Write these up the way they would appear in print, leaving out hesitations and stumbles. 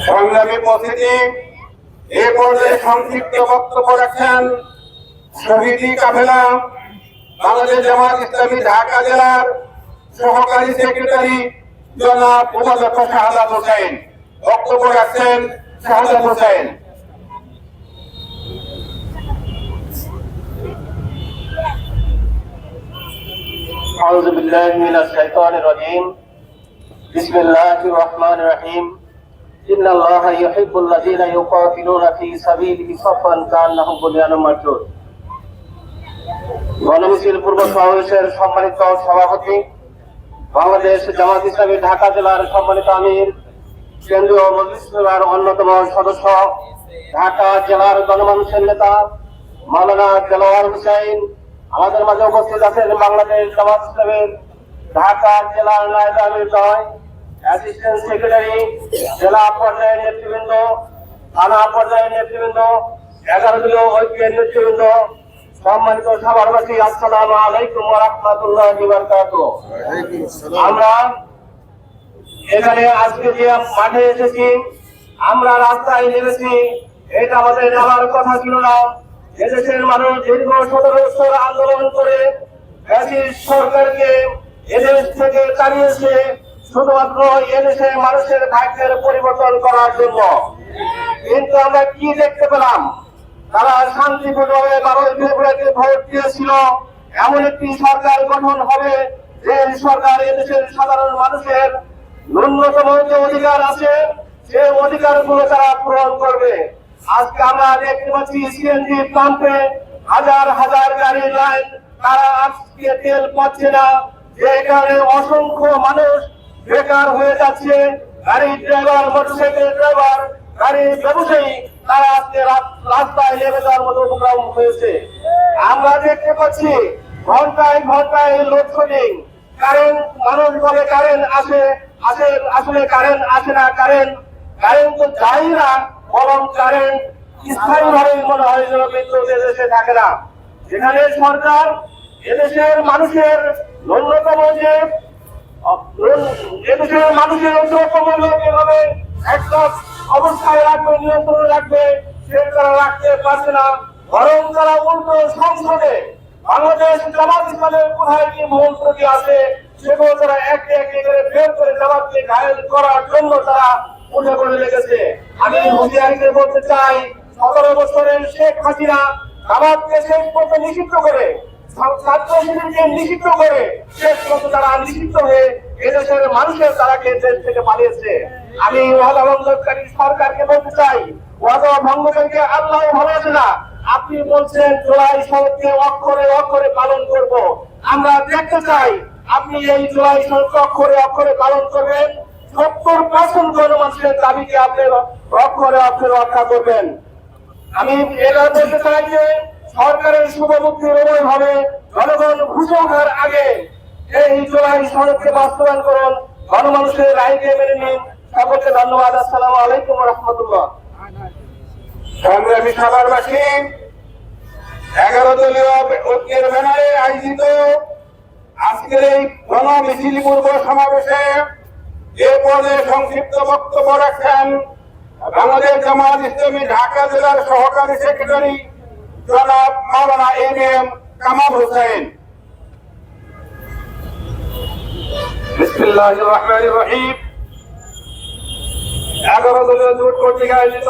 সংগ্রামী উপস্থিতি, এ পর্যায়ে সংক্ষিপ্ত বক্তব্য রাখেন শহীদি কাফেলা বাংলাদেশ জামাত ইসলামী ঢাকা জেলার সহকারী সেক্রেটারি জনাব উপাধ্যক্ষ শাহাদাত হোসেন। বক্তব্য রাখছেন শাহাদাত হোসেন। أعوذ بالله من الشيطان الرجيم بسم الله الرحمن الرحيم إن الله يحب الذين يقاتلون في سبيله صفا كأنهم بنيان مرصوص। গণমিছিল পূর্ব সমাবেশের সম্মানিত সভাপতি, বাংলাদেশ জামাত ইসলামী ঢাকা জেলার সম্মানিত আমির, কেন্দ্রীয় মজলিস সভার অন্যতম সদস্য, ঢাকা জেলার গণমানুষের নেতা মাওলানা দেলোয়ার হোসেন, আমাদের মাঝে উপস্থিত আছেন বাংলাদেশ জামাত ইসলামের ঢাকা জেলার নায়েব আমির দ্বয়, অ্যাসিস্ট্যান্ট সেক্রেটারি, জেলা পর্যায়ের নেতৃবৃন্দ, থানা পর্যায়ের নেতৃবৃন্দ, 11 দলীয় ঐক্যের নেতৃবৃন্দ, সম্মানিত সভাপতি, আসসালামু আলাইকুম ওয়া রাহমাতুল্লাহি ওয়া বারাকাতুহু। আমরা এখানে আজকে যে মাঠে এসেছি, আমরা রাস্তায় নেমেছি, এটা আমাদের নামার কথা ছিল না। এদেশের মানুষ দীর্ঘ 17 বছর আন্দোলন করে ফ্যাসিস্ট সরকারকে এদেশ থেকে তাড়িয়েছে শুধুমাত্র এদেশের মানুষের ভাগ্যের পরিবর্তন করার জন্য। কিন্তু আমরা কি দেখতে পেলাম? তারা শান্তিপূর্ণভাবে 12 ফেব্রুয়ারিতে ভোট দিয়েছিল এমন একটি সরকার গঠন হবে যে সরকার এদেশের সাধারণ মানুষের ন্যূনতম যে অধিকার আছে সে অধিকারগুলো তারা পূরণ করবে। আজকে আমরা দেখতে পাচ্ছি সিএনজি পাম্পে হাজার হাজার গাড়ির লাইন, তারা আজকে তেল পাচ্ছে না, যে কারণে অসংখ্য মানুষ বেকার হয়ে যাচ্ছে। গাড়ির ড্রাইভার, মোটরসাইকেল ড্রাইভার, গাড়ির ব্যবসায়ী তারা আজকে রাস্তায় নেমে যাওয়ার মতো উপক্রম হয়েছে। আমরা দেখতে পাচ্ছি ঘন্টায় ঘন্টায় লোডশেডিং, কারেন্ট, মানুষ বলে কারেন্ট আসে, আসলে কারেন্ট আসে না, কারেন্ট তো যাই না, বরং কারেন্ট স্থায়ীভাবে মনে হয় যেন বিদ্যুৎ এদেশে থাকে না। যেখানে সরকার এদেশের মানুষের ন্যূনতম যে এদেশের মানুষের ন্যূনতম এভাবে একটা অবস্থায় রাখবে, নিয়ন্ত্রণ রাখবে, সে তারা রাখতে পারছে না। বরং তারা উল্টো সংসদে বাংলাদেশ জামাত ইসলামের কোথায় কি ভুল ত্রুটি আছে সেগুলো তারা একে একে করে বের করে জামাতকে ঘায়েল করার জন্য তারা উঠে পড়ে লেগেছে। আমি হুঁশিয়ারিতে বলতে চাই, 17 বছরের শেখ হাসিনা জামাতকে শেষ পর্যন্ত নিষিদ্ধ করে, ছাত্র শিবিরকে নিষিদ্ধ করে, শেষ পর্যন্ত তারা নিষিদ্ধ হয়ে এদেশের মানুষের তারাকে দেশ থেকে পালিয়েছে। আমি ওয়াদা ভঙ্গকারী সরকারকে বলতে চাই, ওয়াদা ভঙ্গকারীকে আল্লাহ ভালোবাসে না। আপনি বলছেন জুলাই সনদকে অক্ষরে অক্ষরে পালন করব, আমরা দেখতে চাই আপনি এই জুলাই সনদকে অক্ষরে অক্ষরে পালন করবেন। 70% গণমানুষের দাবিকে আপনি অক্ষরে অক্ষরে রক্ষা করবেন। আমি এটা বলতে চাই যে সরকারের শুভবুদ্ধির উদয় হবে, জনগণ ঘোষণার আগে এই জুলাই সনদকে বাস্তবায়ন করুন, গণমানুষের রায়কে মেনে নিন। সকলকে ধন্যবাদ। আসসালামু আলাইকুম ওয়া রাহমাতুল্লাহ। সংগ্রামী সভাবাসী, 11 দলীয় ঐক্যের ব্যানারে আয়োজিত আজকের এই গণমিছিল পূর্ব সমাবেশে এ পর্যায়ে সংক্ষিপ্ত বক্তব্য রাখেন বাংলাদেশ জামাত ইসলামী ঢাকা জেলার সহকারী সেক্রেটারি জনাব মাওলানা এম কামাল হোসেন। বিসমিল্লাহির রহমানির রহিম। 11 দলীয় জোট কর্তৃক আয়োজিত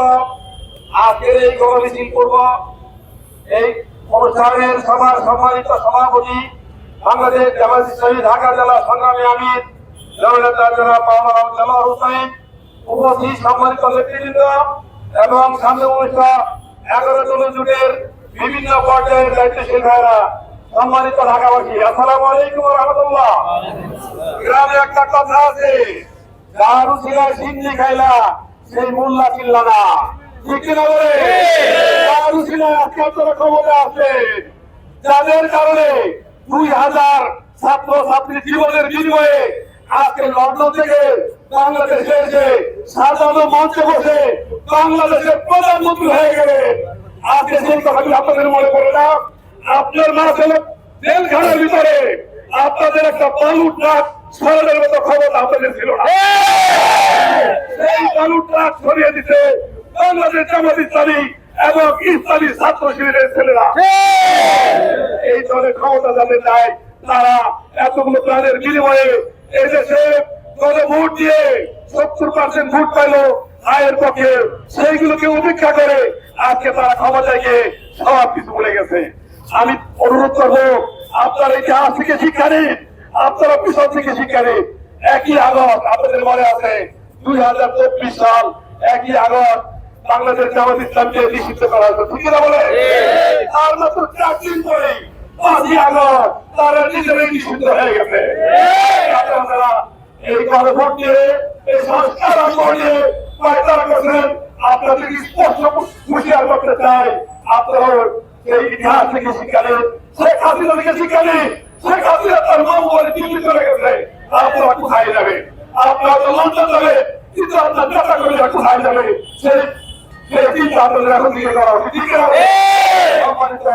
আজকের এই গণমিছিল পূর্ব এই অনুষ্ঠানের সভার সম্মানিত সভাপতি, বাংলাদেশ জামাত ইসলামী ঢাকা জেলা সংগ্রামী আমির জননেতা জনাব মাওলানা দেলোয়ার হোসেন, উপস্থিত সম্মানিত নেতৃবৃন্দ এবং সামনে অনুষ্ঠিত 11 দলীয় জোটের বিভিন্ন পর্যায়ের দায়িত্বশীল ভাইরা, সম্মানিত ঢাকাবাসী, আসসালামু আলাইকুম ওয়া রাহমাতুল্লাহ। গ্রামে একটা কথা আছে, দারু ছিলায় সিন্নি খাইলা সেই মোল্লা চিল্লা না, ঠিক কিনা বলে? দারু ছিলায় আজকে আপনারা ক্ষমতা আছে, যাদের কারণে 2000 ছাত্র ছাত্রীর জীবনের বিনিময়ে আজকে লন্ডন থেকে বাংলাদেশে এসে সাজানো মঞ্চে বসে বাংলাদেশের প্রধানমন্ত্রী হয়ে গেলে আজকে সেই কথাটি আপনাদের মনে পড়ে না? আপনার মাঝে জেলখানার ভিতরে আপনাদের একটা বালু ট্রাক সরানোর মতো ক্ষমতা আপনাদের ছিল না। এই বালু ট্রাক সরিয়ে দিতে বাংলাদেশ জামাত ইসলামী এবং ইসলামী ছাত্র শিবিরের ছেলেরা এই দলের ক্ষমতা যাদের নাই তারা এতগুলো প্রাণের বিনিময়ে এই দেশে ভোট দিয়ে 70% ভোট পাইল আয়ের পক্ষে, সেইগুলোকে উপেক্ষা করে আজকে তারা ক্ষমতায় গিয়ে সব কিছু ভুলে গেছে। আমি অনুরোধ করবো আপনারা ইতিহাস থেকে শিক্ষা নিন, আপনারা পিছন থেকে শিক্ষা নিন। 1 আগস্ট আপনাদের মনে আছে 2024 সাল 1 আগস্ট বাংলাদেশ জামাত ইসলামকে নিষিদ্ধ করা হয়েছে, ঠিক না বলে? আর মাত্র 4 দিন পরে 5 আগস্ট তারা নিজেরাই নিষিদ্ধ হয়ে গেছে। আপনারা এই গণভোট দিয়ে এই সংস্কার আন্দোলনে পায়তারা করছেন, আপনাদেরকে স্পষ্ট হুঁশিয়ার করতে চাই আপনারা এই ইতিহাস থেকে শিক্ষা নিন, শেখ হাসিনা থেকে শিক্ষা নিন। শেখ হাসিনা তার নাম বলে দিল্লি চলে গেছে, আপনারা কোথায় যাবে? আপনারা তো লন্ডন যাবে, কিন্তু আপনার নেতা কর্মীরা কোথায় যাবে? সেই চিন্তা আপনাদের এখন দিকে করা উচিত, ঠিক না? সম্মানিত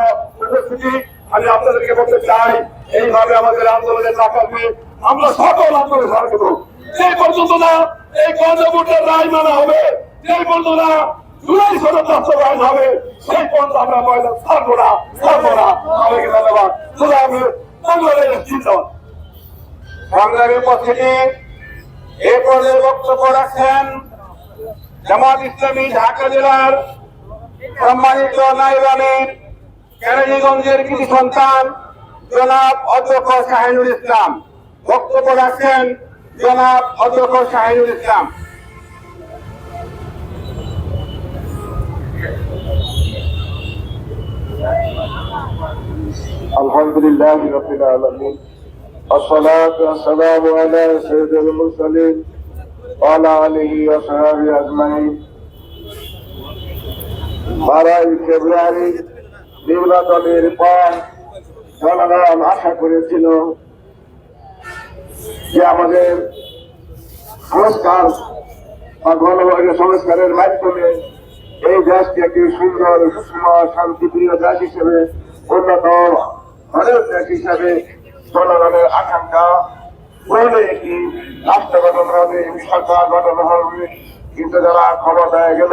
উপস্থিতি, আমি আপনাদেরকে বলতে চাই এইভাবে আমাদের আন্দোলনের না করবে আমরা সকল আন্দোলন সারা দেবো। যে পর্যন্ত না এই গণভোটের রায় মানা হবে, যে পর্যন্ত না জুলাই সনদ বাস্তবায়ন হবে, সেই পর্যন্ত আমরা ময়দান ছাড়বো না, ছাড়বো না। আমাকে ধন্যবাদ। আমি বাংলাদেশ চিন্তা সংগ্রামী উপস্থিতি এই পর্যায়ে বক্তব্য রাখছেন জামাত ইসলামী ঢাকা জেলার সম্মানিত নায়েব আমির কেরানীগঞ্জের কৃতি সন্তান জনাব অধ্যক্ষ শাহিনুল ইসলাম। বক্তব্য রাখছেন জনাব অধ্যক্ষ শাহিনুল ইসলাম। আলহামদুলিল্লাহ রাব্বিল আলামিন والصلاة والسلام على سيد المرسلين وعلى آله وصحبه أجمعين। 12 ফেব্রুয়ারি নির্বাচনের পর জনগণ আশা করেছিল যে আমাদের সংস্কার বা গণভোটের সংস্কারের মাধ্যমে এই দেশকে একটি সুন্দর সুষম শান্তিপ্রিয় দেশ হিসেবে উন্নত মানের দেশ হিসাবে জনগণের আকাঙ্ক্ষা বলে একটি রাষ্ট্র গঠন হবে, সরকার গঠন হবে। কিন্তু যারা ক্ষমতায় গেল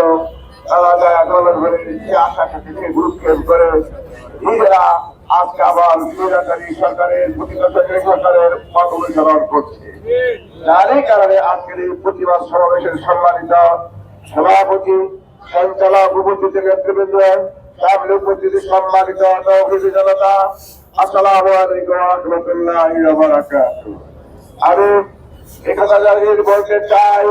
তারা জনগণের যে আশাটাকে গুরুত্ব করে নিজেরা আজকে আবার স্বৈরাচারী সরকারের প্রতিষ্ঠাকারী সরকারের পথ অনুসরণ করছে। যারই কারণে আজকের এই প্রতিবাদ সমাবেশের সম্মানিত সভাপতি, সঞ্চালক, উপস্থিত নেতৃবৃন্দ, সামনে উপস্থিত সম্মানিত তৌহিদি জনতা, আসসালামু আলাইকুম ওয়া রাহমাতুল্লাহি ওয়া বারাকাতুহু। আমি একথা জানিয়ে বলতে চাই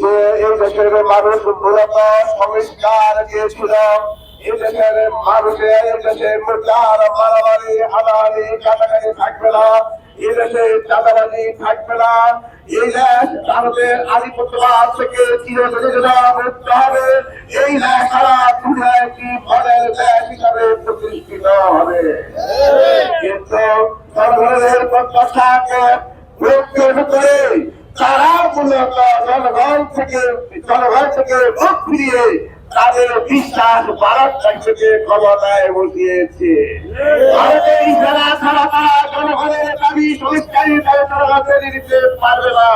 যে এই দেশের মানুষ মূলত সংস্কার দিয়েছিল। এই দেশের মানুষের এই দেশের মুদ্রার মারামারি হানাহানি কাটাকাটি থাকবে না, এই দেশে চাঁদাবাজি থাকবে না, এই দেশ ভারতের আধিপত্যবাদ থেকে মুক্ত হবে, এই দেশ সারা দুনিয়ায় একটি মডেল দেশ হিসাবে প্রতিষ্ঠিত হবে। কিন্তু জনগণের প্রত্যাশাকে প্রয়োগ করে তারা মূলত জনগণ থেকে ভোট ফিরিয়ে তাদের বিশ্বাস ভারত থেকে ক্ষমতায় বসিয়েছে। ভারতের ইশারা ছাড়া তারা জনগণের দাবি সংস্কারী তারা মেনে নিতে পারবে না।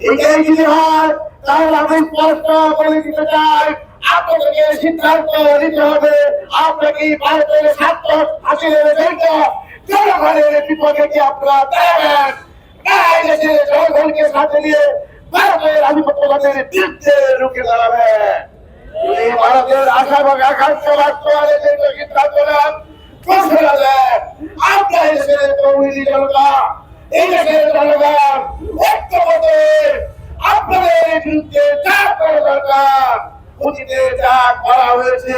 এটাই যদি হয় তাহলে আমি স্পষ্ট বলে দিতে চাই, আপনাকে সিদ্ধান্ত নিতে হবে। আপনাকে ভারতের স্বার্থ হাসিলের জন্য জনগণের বিপক্ষে কি আপনারা দেবেন? জনগণকে সাথে নিয়ে ভারতের আধিপত্যবাদের বিরুদ্ধে রুখে দাঁড়াবে। ভারতের আশা এবং আকাঙ্ক্ষা বাস্তবায়নের জন্য সিদ্ধান্ত নেন, ঘোষণা দেন। আপনার দেশের তৌহিদি জনতা, এই দেশের জনগণ ঐক্যবদ্ধ আপনাদের বিরুদ্ধে যা করা দরকার অতীতে যা করা হয়েছে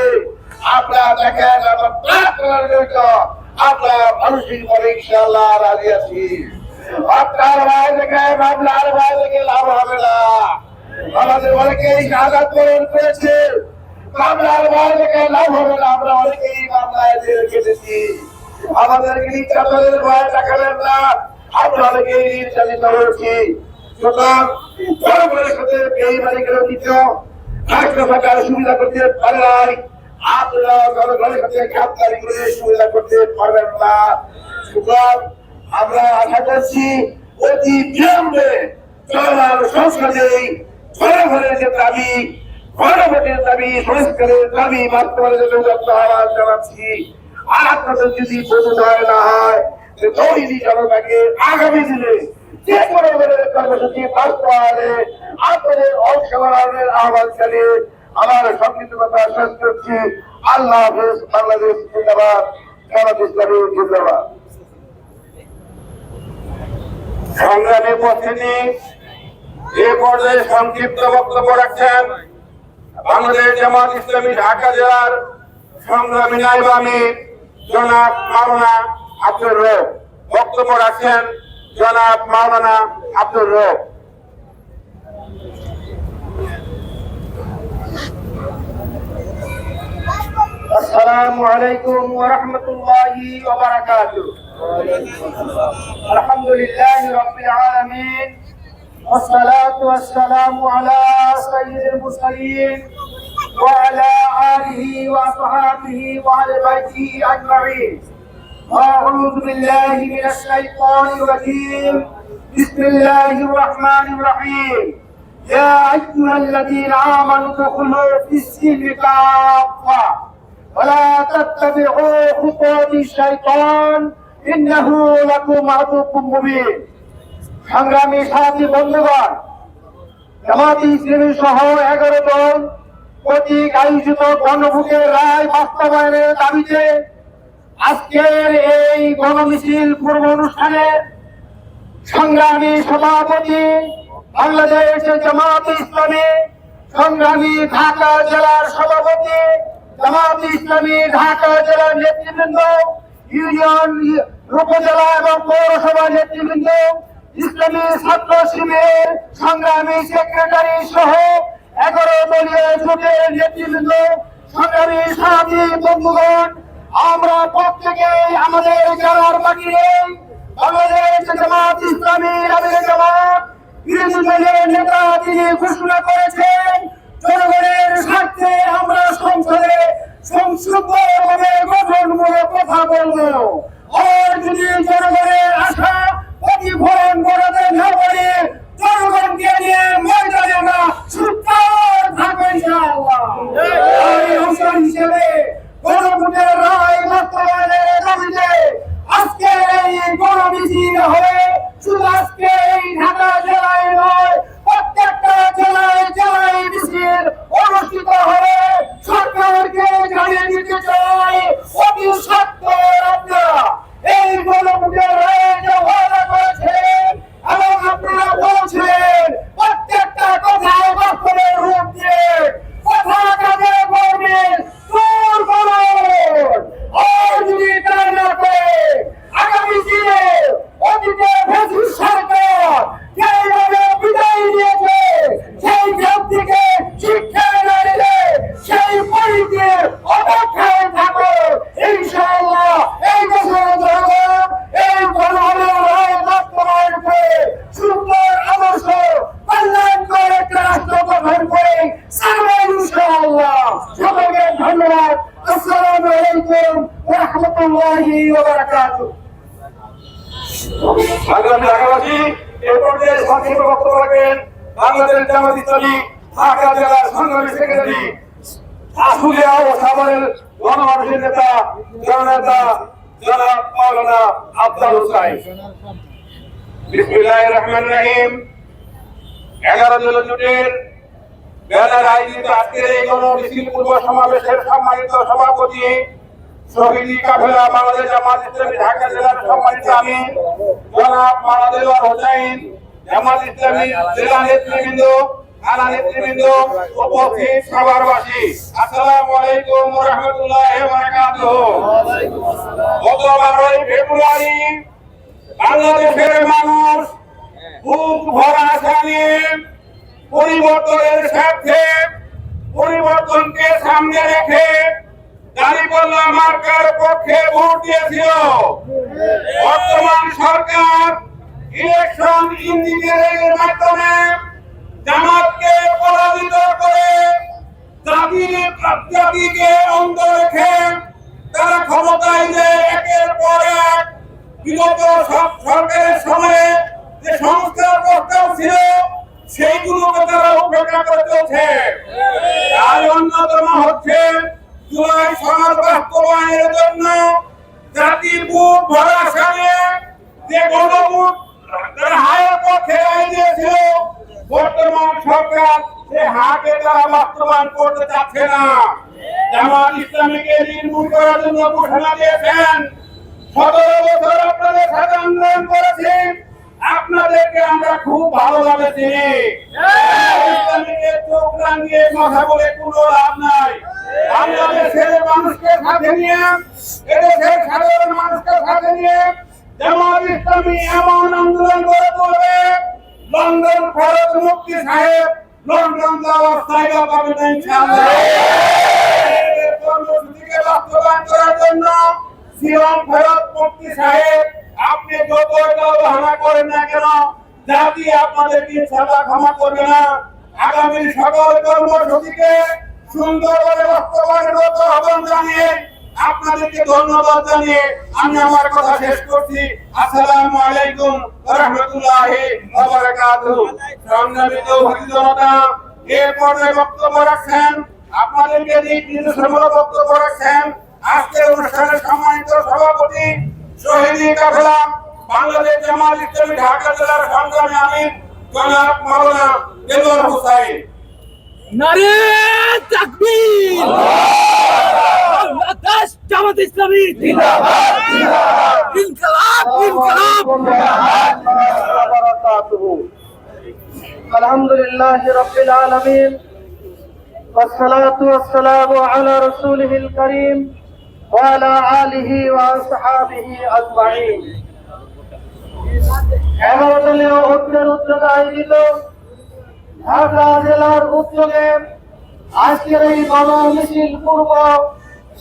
আপনারা দেখেন, আমরা প্রার্থনার জন্য আমরা মানসিক ভাবে ইনশাআল্লাহ রাজি আছি। আপনার ভাই দেখে মামলার ভাই দেখে লাভ হবে না। আমাদের অনেকেই শাহাদাত বরণ করেছে, মামলার ভয় দেখে লাভ হবে না। আমরা অনেকেই মামলায় জেল কেটেছি, আমাদেরকে নির্যাতনের ভয় দেখাবেন না। আমরা অনেকেই নির্যাতিত হয়েছি। সুতরাং জনগণের সাথে বেইমানি করে দিত একটা সরকার সুবিধা করতে পারে নাই, আপনারা জনগণের সাথে গাদ্দারি করে সুবিধা করতে পারবেন না। সুতরাং আমরা আশা করছি অতি বিলম্বে চলমান সংসদে জনগণের যে দাবি, গণভোটের দাবি, সংস্কারের দাবি বাস্তবায়নের জন্য আহ্বান জানাচ্ছি। আর আপনাদের যদি বোধোদয় না হয়, তৈরি জনতাকে আগামী দিনে যে কোনো ধরনের কর্মসূচি বাস্তবায়নে আপনাদের অংশগ্রহণের আহ্বান জানিয়ে আমার সংক্ষিপ্ত কথা শেষ করছি। আল্লাহ হাফেজ। বাংলাদেশ জিন্দাবাদ। জামাত ইসলামী জিন্দাবাদ। সংগ্রামী উপস্থিতি, এ পর্যায়ে সংক্ষিপ্ত বক্তব্য রাখছেন বাংলাদেশ জামাত ইসলামী ঢাকা জেলার সংগ্রামী নায়েব আমির জনাব মাওলানা আব্দুর রব। বক্তব্য রাখছেন জনাব মাওলানা আব্দুর রব। আসসালামু আলাইকুম ওয়া রাহমাতুল্লাহি ওয়া বারাকাতুহু। আলহামদুলিল্লাহি রাব্বিল আলামিন ওয়াসসালাতু ওয়াসসালামু আলা সাইয়্যিদিল মুরসালিন ওয়া আলা আলিহি ওয়া আসহাবিহি ওয়া আলি বাইতিহি আজমাইন। আউযু বিল্লাহি মিনাশ শাইতানির রাজীম। বিসমিল্লাহির রাহমানির রাহিম। ইয়া আইয়ুহাল্লাযীনা আমানু দুখুলু ফিস-সিলমি কাফা ولا تتبعوا خطوات الشيطان إنه لكم عدو مبين। সংগ্রামী সাথী বন্ধুগণ, জামাত ইসলামী সহ 11 দল কর্তৃক আয়োজিত গণভোটের রায় বাস্তবায়নের দাবিতে আজকের এই গণমিছিল পূর্ব অনুষ্ঠানে সংগ্রামী সভাপতি বাংলাদেশ জামাত ইসলামী, সংগ্রামী ঢাকা জেলার সভাপতি জামাত ইসলামী ঢাকা জেলার নেতৃবৃন্দ, ইউনিয়ন, উপজেলা এবং পৌরসভা নেতৃবৃন্দ, ইসলামী ছাত্র শিবিরের সংগ্রামী সেক্রেটারি সহ 11 দলীয় জোটের নেতৃবৃন্দ, সংগ্রামী সাথী বন্ধুগণ, আমরা প্রত্যেকেই আমাদের জেলার বাকিরে বাংলাদেশ জামাত ইসলামীর আমির জামাত বিরোধী দলের নেতা তিনি ঘোষণা করেছেন, জনগণের স্বার্থে আমরা সংসদে সংসদীয়ভাবে গঠনমূলক কথা বলবো। আর যদি জনগণের আশা প্রতিফলন করাতে না পারে, জনগণকে নিয়ে ময়দানে আমরা সুৎকার থাকবো ইনশাআল্লাহ। এই অংশ হিসেবে গণভোটের রায় বাস্তবায়নের দাবিতে আজকে এই গণমিছিল হবে। শুধু আজকে এই ঢাকা জেলায় নয়, প্রত্যেকটা জেলায় জেলায় মিছিল অনুষ্ঠিত হবে। সরকারকে জানিয়ে দিতে চাই, অতি সত্তর আপনারা এই গণভোটের রায় যে ওয়াদা করেছেন এবং আপনারা বলছেন প্রত্যেকটা কথায় বাস্তবের রূপ দিয়ে কথা কাজে করবেন। দূর করুন। আর যদি তাই না করে আগামী দিনে অতীতে ফ্যাসিস্ট সরকার যেভাবে বিদায় নিয়েছে, সেই ব্যক্তিকে শিক্ষা না দিলে সেই পরিচয়ের অপেক্ষায় থাকো ইনশাআল্লাহ। এই দেশের জনগণ এই গণভোটের রায় বাস্তবায়ন করে সুন্দর আদর্শ কল্যাণকর একটা রাষ্ট্র গঠন করে সামনে ইনশাআল্লাহ। সবাইকে ধন্যবাদ। আসসালামু আলাইকুম ওয়া রাহমাতুল্লাহি ওয়া বারাকাতুহু। সংগ্রামী ঢাকাবাসী, এ পর্যায়ে সংক্ষিপ্ত বক্তব্য রাখবেন বাংলাদেশ জামাত ইসলামী ঢাকা জেলার সংগ্রামী সেক্রেটারি, আশুলিয়া ও সাভারের গণমানুষের নেতা জননেতা জনাব মাওলানা আফজাল হোসেন। বিসমিল্লাহির রহমানির রহিম। 11 দলীয় জোটের ব্যানার আয়োজিত আজকের এই গণমিছিল পূর্ব সমাবেশের সম্মানিত সভাপতি শহীদি কাফেলা বাংলাদেশ জামাত ইসলামী ঢাকা জেলার সম্মানিত আমির জনাব মাওলানা দেলোয়ার হোসেন, জামাত ইসলামী জেলা নেতৃবৃন্দ, থানা নেতৃবৃন্দ, উপস্থিত সাভারবাসী, আসসালামু আলাইকুম ওয়া রাহমাতুল্লাহি ওয়া বারাকাতুহু। গত 12 ফেব্রুয়ারি বাংলাদেশের মানুষ বুক ভরা আশা নিয়ে পরিবর্তনের স্বার্থে, পরিবর্তনকে সামনে রেখে দাঁড়িপাল্লা মার্কার পক্ষে ভোট দিয়েছিল। বর্তমান সরকার ইলেকশন ইঞ্জিনিয়ারিং মাধ্যমে জামাতকে পরাজিত করে জাতিকে অন্ধ রেখে তারা ক্ষমতায় যে একের পর এক বিগত সব চলছে। তার অন্যতম হচ্ছে জুলাই সনদ বাস্তবায়নের জন্য জাতির বুক ভরা সামনে যে গণভোট হায়ের পক্ষে রায় দিয়েছিল, বর্তমান সরকার সে হাকে তারা বাস্তবায়ন করতে চাচ্ছে না। জামাত ইসলামীকে নির্মূল করার জন্য ঘোষণা দিয়েছেন। 17 বছর আপনাদের সাথে আন্দোলন করেছি, আপনাদেরকে আমরা খুব ভালোভাবে চিনি। ইসলামীকে চোখ রাঙিয়ে কথা বলে কোনো লাভ নাই। বাংলাদেশের মানুষকে সাথে নিয়ে, এদেশের সাধারণ মানুষকে সাথে নিয়ে জামাত ইসলামী এমন আন্দোলন করে তুলবে, লন্ডন ফরজ মুফতি সাহেব লন্ডন যাওয়ার জায়গা পাবে না ইনশাআল্লাহ। এই কর্মসূচিকে বাস্তবায়ন করার জন্য সিয়ম ফরজ মুফতি সাহেব আপনি যত বাহানা করেন না কেন, জাতি আপনাদেরকে ইনশাআল্লাহ ক্ষমা করবে না। আগামী সকল কর্মসূচিকে সুন্দরভাবে বাস্তবায়নের আহ্বান জানিয়ে আপনাদেরকে ধন্যবাদ জানিয়ে আমি আমার কথা শেষ করছি। আসসালামু আলাইকুম ওয়া রাহমাতুল্লাহি ওয়া বারাকাতুহু। সংগ্রামিত ভারতীয় জনতা, এ পর্যায়ে বক্তব্য রাখছেন, আপনাদেরকে নির্দেশমূলক বক্তব্য রাখছেন আজকের অনুষ্ঠানের সম্মানিত সভাপতি শহীদ কাফেলা বাংলাদেশ জামাত ইসলামী ঢাকা জেলার সংগ্রামী আমির জনাব মাওলানা দেলোয়ার হোসেন। নারে তাকবীর! বাংলাদেশ জামাত ইসলামী জিন্দাবাদ! ইনকিলাব! ইনকিলাব! আলহামদুলিল্লাহি রাব্বিল আলামিন ওয়াসসালাতু ওয়াসসালামু আলা রাসূলিহিল কারীম ওয়া আলা আলিহি ওয়া আসহাবিহি আজমাইন। 11 দলীয় ঐক্যের উদ্যোগে আয়োজিত ঢাকা জেলার উদ্যোগে আজকের এই গণমিছিল পূর্ব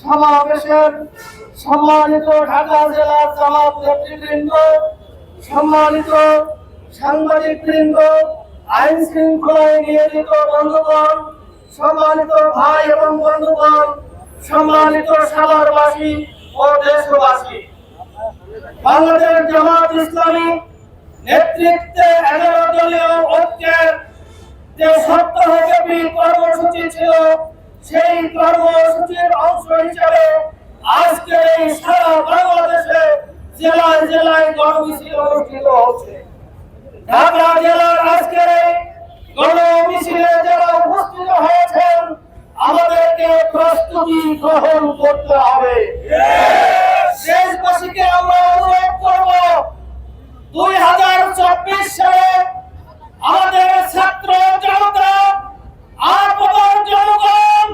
সমাবেশের সম্মানিত ঢাকা জেলার জামাত নেতৃবৃন্দ, সম্মানিত সাংবাদিকবৃন্দ, আইন শৃঙ্খলায় নিয়োজিত বন্ধুগণ, সম্মানিত ভাই এবং বন্ধুগণ, সম্মানিত সাভারবাসী ও দেশবাসী, বাংলাদেশ জামাত ইসলামী নেতৃত্বে 11 দলীয় ঐক্যের যে সপ্তাহব্যাপী কর্মসূচি ছিল, সেই কর্মসূচির অংশ হিসেবে আজকে এই সারা বাংলাদেশে জেলায় জেলায় গণমিছিল অনুষ্ঠিত হচ্ছে। ঢাকা জেলার আজকের এই গণমিছিলে যারা উপস্থিত হয়েছেন, আমাদেরকে প্রস্তুতি গ্রহণ করতে হবে। দেশবাসীকে আমরা অনুরোধ করব, 2024 সালে আমাদের ছাত্র জনতা আর জনগণ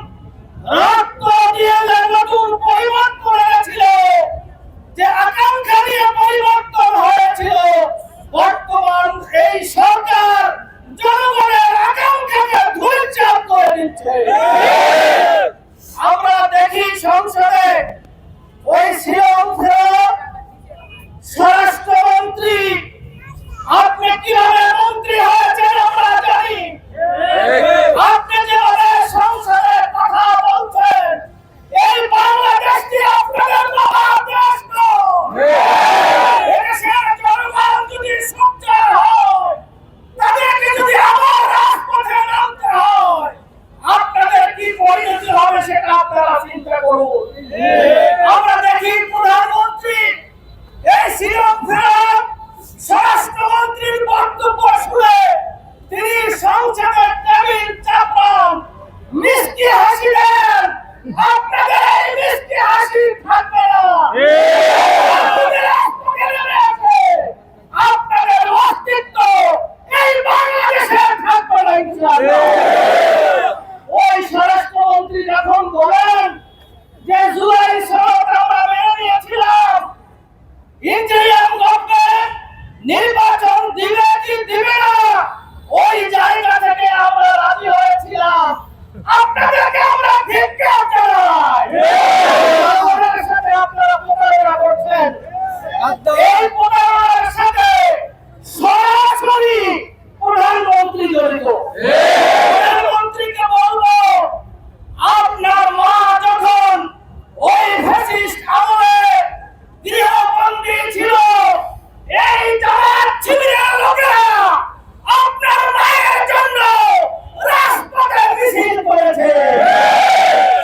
রক্ত দিয়ে নতুন পরিবর্তন হয়েছিল, যে আকাঙ্ক্ষা নিয়ে পরিবর্তন হয়েছিল, বর্তমান এই সরকার জনগণের আকাঙ্ক্ষাকে ধূলিসাৎ করে দিচ্ছে। আমরা দেখি সংসদে ওই সিএম স্বরাষ্ট্রমন্ত্রী, আপনি কিভাবে মন্ত্রী হয়েছেন আমরা জানি। আপনি যেভাবে সংসদে কথা বলছেন, এই বাংলাদেশটি আপনাদের মহাদেশ নয়। এদেশের জনগণ যদি সোচ্চার হয়, তাদেরকে যদি আবার রাজপথে নামতে হয়, আপনারা হয়েছে,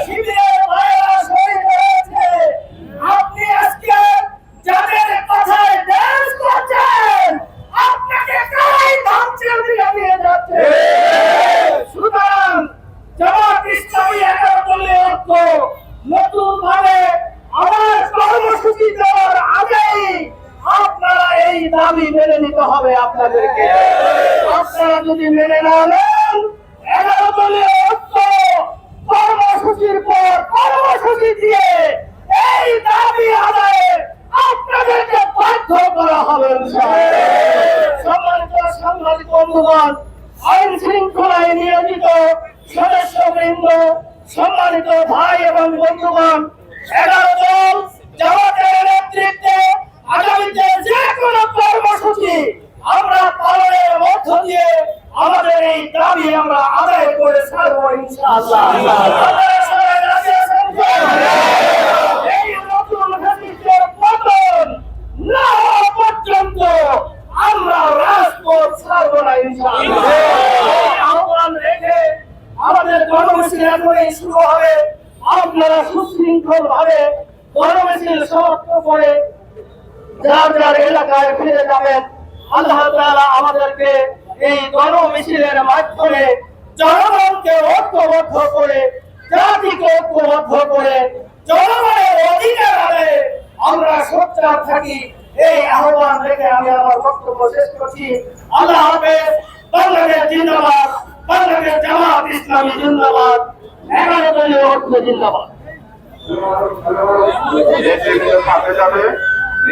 শিবিরের ভাইয়েরা শহীদ হয়েছে। আপনি আজকে যাদের কথায় ড্যান্স করছেন, আপনাকে কারাই ধ্বংসের দিকে নিয়ে যাচ্ছে। সুতরাং জামাত ইসলামী 11 দলীয় ঐক্য নতুন ভাবে আবার কর্মসূচি দেওয়ার আগেই আপনারা এই দাবি মেনে নিতে হবে আপনাদেরকে। আপনারা যদি মেনে না নেন, 11 দলীয় ঐক্য কর্মসূচির পর কর্মসূচি দিয়ে এই দাবি আদায়ে আপনাদেরকে বাধ্য করা হবে ইনশাআল্লাহ। সম্মানিত সাংবাদিক বন্ধুগণ, আইন শৃঙ্খলায় নিয়োজিত সদস্যবৃন্দ, সম্মানিত ভাই এবং বন্ধুগণ, 11 দল জামাতের নেতৃত্বে আগামীতে যে কোনো কর্মসূচি আমরা পালনের মধ্য দিয়ে আমাদের এই দাবি আমরা আদায় করে ছাড়বো ইনশাআল্লাহ। আপনারা সবাই রাজি আছেন তো? এই নতুন ফ্যাসিস্টের পতন না হওয়া পর্যন্ত আমরা রাজপথ ছাড়বো না ইনশাআল্লাহ। এই আহ্বান রেখে আমাদের কর্মসূচি এখনই শুরু হবে। আপনারা সুশৃঙ্খল ভাবে কর্মসূচি সমাপ্ত করে যার যার এলাকায় ফিরে যাবেন। আল্লাহ তাআলা আমাদেরকে এই গণমিছিলের মাধ্যমে জনগণকে ঐক্যবদ্ধ করে, জাতিকে ঐক্যবদ্ধ করে, জনগণের অধিকার আদায়ে আমরা সোচ্চার থাকি, এই আহ্বান রেখে আমি আমার বক্তব্য শেষ করছি। আল্লাহ হাফেজ। বাংলাদেশ জিন্দাবাদ, বাংলাদেশ জামাত ইসলামী জিন্দাবাদ, 11 দলীয় ঐক্য জিন্দাবাদ। সাথে যাবে,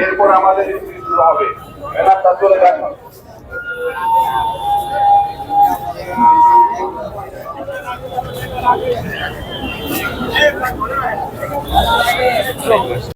এরপর আমাদের শুরু হবে। এলাকা চলে যাবেন।